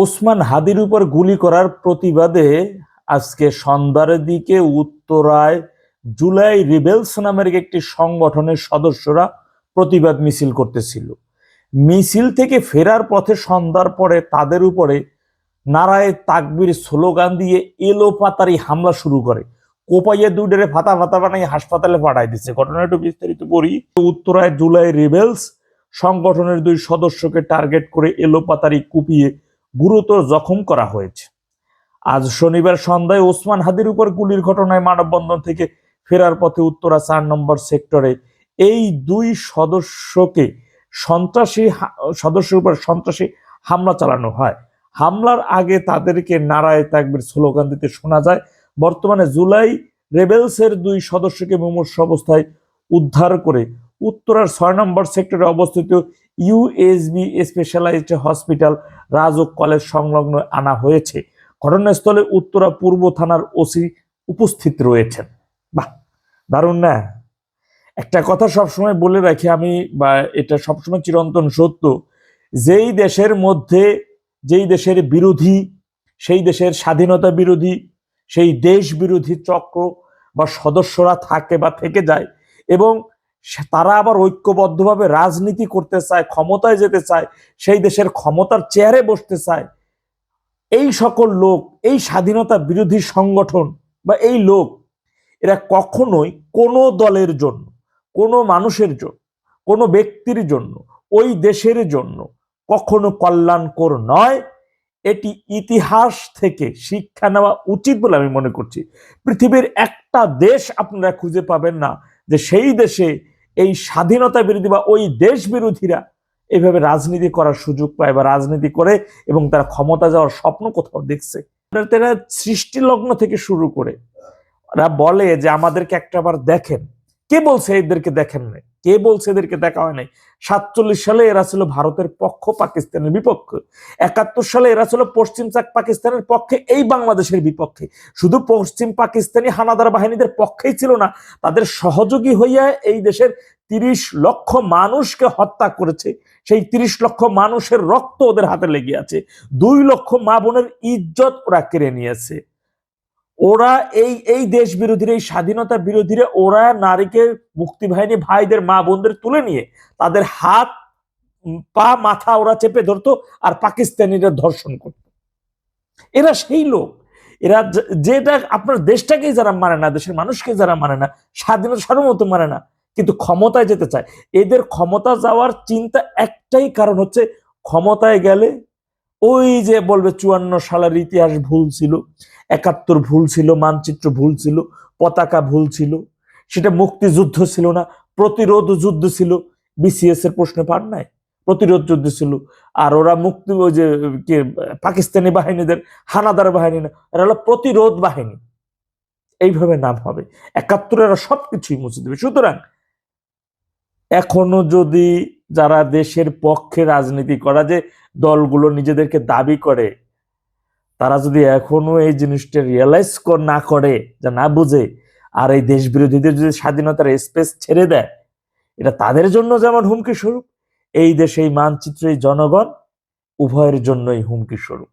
ওসমান হাদির উপর গুলি করার প্রতিবাদে আজকে সন্ধ্যার দিকে উত্তরায় জুলাই রিবেলস নামের একটি সংগঠনের সদস্যরা প্রতিবাদ মিছিল করতেছিল। মিছিল থেকে ফেরার পথে সন্ধ্যার পরে তাদের উপরে নারায়ে তাকবীর স্লোগান দিয়ে এলোপাতারি হামলা শুরু করে। কোপাইয়ে দুইটারে ফাতা ফাতা বানাই হাসপাতালে পাঠাই দিচ্ছে। ঘটনা একটু বিস্তারিত পড়ি। উত্তরায় জুলাই রিবেলস সংগঠনের দুই সদস্যকে টার্গেট করে এলোপাতারি কুপিয়ে গুরুতর জখম করা হয়েছে। আজ শনিবার সন্ধ্যায় ওসমান হাদির উপর গুলির ঘটনায় মানববন্ধন থেকে ফেরার পথে উত্তরা ৪ নম্বর সেক্টরে এই দুই সদস্যের উপর সন্ত্রাসী হামলা চালানো হয়। হামলার আগে তাদেরকে নারায়ে তাকবীর স্লোগান দিতে শোনা যায়। বর্তমানে জুলাই রেবেলসের দুই সদস্যকে মুমূর্ষ অবস্থায় উদ্ধার করে উত্তরার ৬ নম্বর সেক্টরে অবস্থিত USB specialised hospital Rajuk college সংলগ্ন আনা হয়েছে। ঘটনাস্থলে উত্তরা পূর্ব থানার ওসি উপস্থিত রয়েছেন। বাহ, দারুণ না? একটা কথা সবসময় বলে রাখি আমি, বা এটা সবসময় চিরন্তন সত্য, যেই দেশের মধ্যে যেই দেশের বিরোধী, সেই দেশের স্বাধীনতা বিরোধী, সেই দেশ বিরোধী চক্র বা সদস্যরা থাকে বা থেকে যায় এবং তারা আবার ঐক্যবদ্ধভাবে রাজনীতি করতে চায়, ক্ষমতায় যেতে চায়, সেই দেশের ক্ষমতার চেয়ারে বসতে চায়, এই সকল লোক, এই স্বাধীনতা বিরোধী সংগঠন বা এই লোক, এরা কখনোই কোনো দলের জন্য, কোনো মানুষের জন্য, কোনো ব্যক্তির জন্য, ওই দেশের জন্য কখনো কল্যাণকর নয়। এটি ইতিহাস থেকে শিক্ষা নেওয়া উচিত বলে আমি মনে করছি। পৃথিবীর একটা দেশ আপনারা খুঁজে পাবেন না যে সেই দেশে এই স্বাধীনতা বিরোধী বা ওই দেশ বিরোধীরা এইভাবে রাজনীতি করার সুযোগ পায় বা রাজনীতি করে এবং তারা ক্ষমতা যাওয়ার স্বপ্ন কোথাও দেখছে। তারা সৃষ্টি লগ্ন থেকে শুরু করে ওরা বলে যে আমাদেরকে একটাবার দেখেন। কে বলছে এদেরকে দেখেন নাই? কে বলছে এদেরকে দেখা হয় নাই? 47 সালে এরা ছিল ভারতের পক্ষ, পাকিস্তানের বিপক্ষে। 71 সালে এরা ছিল পশ্চিম পাকিস্তানের পক্ষে, এই বাংলাদেশের বিপক্ষে। শুধু পশ্চিম পাকিস্তানি হানাদার বাহিনীদের পক্ষেই ছিল না, তাদের সহযোগী হইয়া এই দেশের 30 লক্ষ মানুষকে হত্যা করেছে। সেই 30 লক্ষ মানুষের রক্ত ওদের হাতে লেগে আছে। 2 লক্ষ মা বোনের ইজ্জত ওরা কেড়ে নিয়েছে। ওরা এই দেশ বিরোধীরা, এই স্বাধীনতা বিরোধীরা, ওরা নারীকে, মুক্তি বাহিনী ভাইদের, মা বোনদের তুলে নিয়ে তাদের হাত পা মাথা ওরা চেপে ধরতো আর পাকিস্তানিরা ধর্ষণ করত। এরা সেই লোক, এরা যেটা আপনার দেশটাকেই যারা মানে না, দেশের মানুষকে যারা মানে না, স্বাধীনতা সার্বভৌমত্ব মানে না, কিন্তু ক্ষমতায় যেতে চায়। এদের ক্ষমতা যাওয়ার চিন্তা একটাই কারণ হচ্ছে, ক্ষমতায় গেলে ওই যে বলবে 54 সালের ইতিহাস ভুল ছিল, 71 ভুল ছিল, মানচিত্র ভুল ছিল, পতাকা ভুল ছিল, সেটা মুক্তিযুদ্ধ ছিল না, প্রতিরোধ যুদ্ধ ছিল। বিসিএস এর প্রশ্নে পান নাই? প্রতিরোধ যুদ্ধ ছিল। আর ওরা মুক্তি, ওই যে পাকিস্তানি বাহিনীদের হানাদার বাহিনী না, এরা হলো প্রতিরোধ বাহিনী, এইভাবে নাম হবে। 71 এরা সবকিছুই মুছে দেবে। সুতরাং এখনো যদি যারা দেশের পক্ষে রাজনীতি করা যে দলগুলো নিজেদেরকে দাবি করে, তারা যদি এখনো এই জিনিসটা রিয়েলাইজ না করে, যা না বুঝে, আর এই দেশ বিরোধীদের যদি স্বাধীনতার স্পেস ছেড়ে দেয়, এটা তাদের জন্য যেমন হুমকি স্বরূপ, এই দেশে এই মানচিত্রে জনগণ উভয়ের জন্যই হুমকি স্বরূপ।